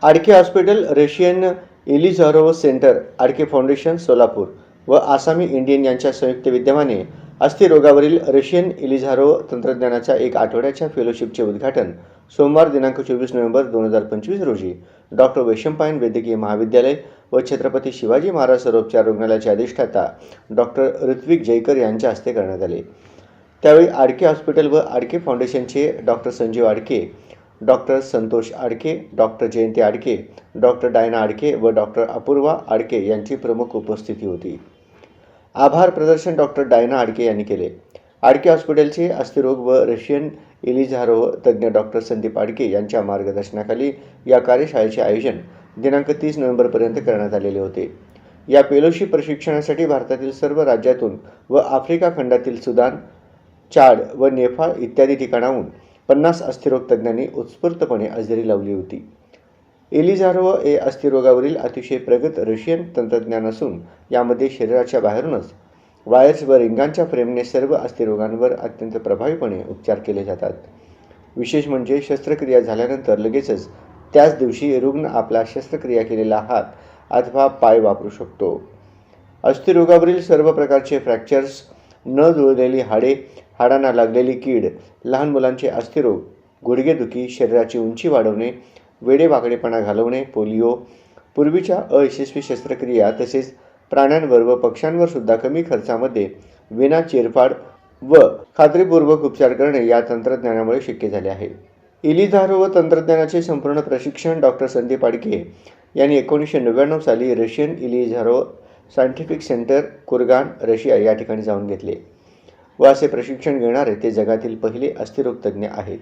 Adke hospital, Russian Ilizarov centre, Adke foundation Solapur व आसामी Indian यांच्या संयुक्त विद्यमाने अस्थिरोगावरील रशियन इलिझारोव्ह तंत्रज्ञानाच्या एक आठवड्याच्या फेलोशिपचे उद्घाटन सोमवार दिनांक 24 नोव्हेंबर 2025 रोजी डॉक्टर वैशंपायन वैद्यकीय महाविद्यालय व छत्रपती शिवाजी महाराज सर्वोपचार रुग्णालयाचे अधिष्ठाता डॉक्टर ऋत्विक जयकर यांच्या हस्ते करण्यात आले। त्यावेळी आडके हॉस्पिटल व आडके फाउंडेशनचे doctor Sanjeev Adke, doctor Santosh Adke, doctor Jayanti Adke, doctor Diana Adke व डॉक्टर अपूर्वा आडके यांची प्रमुख उपस्थिती होती। आभार प्रदर्शन डॉक्टर डायना आडके यांनी केले। आडके हॉस्पिटलचे अस्थिरोग व रशियन इलिझारोव्ह तज्ज्ञ डॉक्टर संदीप आडके यांच्या मार्गदर्शनाखाली या कार्यशाळेचे आयोजन दिनांक 30 नोव्हेंबरपर्यंत करण्यात आलेले होते। या फेलोशिप प्रशिक्षणासाठी भारतातील सर्व राज्यातून व आफ्रिका खंडातील सुदान, चाड व नेपाळ इत्यादी ठिकाणाहून 50 अस्थिरोग तज्ज्ञांनी उत्स्फूर्तपणे हजेरी लावली होती। इलिझारोव्ह हे अस्थिरोगावरील अतिशय प्रगत रशियन तंत्रज्ञान असून यामध्ये शरीराच्या बाहेरूनच वायर्स व रिंगांच्या फ्रेमने सर्व अस्थिरोगांवर अत्यंत प्रभावीपणे उपचार केले जातात। विशेष म्हणजे शस्त्रक्रिया झाल्यानंतर लगेचच त्याच दिवशी रुग्ण आपला शस्त्रक्रिया केलेला हात अथवा पाय वापरू शकतो। अस्थिरोगावरील सर्व प्रकारचे फ्रॅक्चर्स, न जुळलेली हाडे, हाडांना लागलेली कीड, लहान मुलांचे अस्थिरोग, गुडघेदुखी, शरीराची उंची वाढवणे, वेडेवाकडेपणा घालवणे, पोलिओ, पूर्वीच्या अयशस्वी शस्त्रक्रिया तसेच प्राण्यांवर व पक्ष्यांवर सुद्धा कमी खर्चामध्ये विना चिरफाड व खात्रीपूर्वक उपचार करणे या तंत्रज्ञानामुळे शक्य झाले आहे। इलिझारोव्ह तंत्रज्ञानाचे संपूर्ण प्रशिक्षण डॉक्टर संदीप आडके यांनी 1999 साली रशियन इलिझारोव्ह सायंटिफिक सेंटर, कुर्गान, रशिया या ठिकाणी जाऊन घेतले व असे प्रशिक्षण घेणारे ते जगातील पहिले अस्थिरोग तज्ज्ञ आहेत।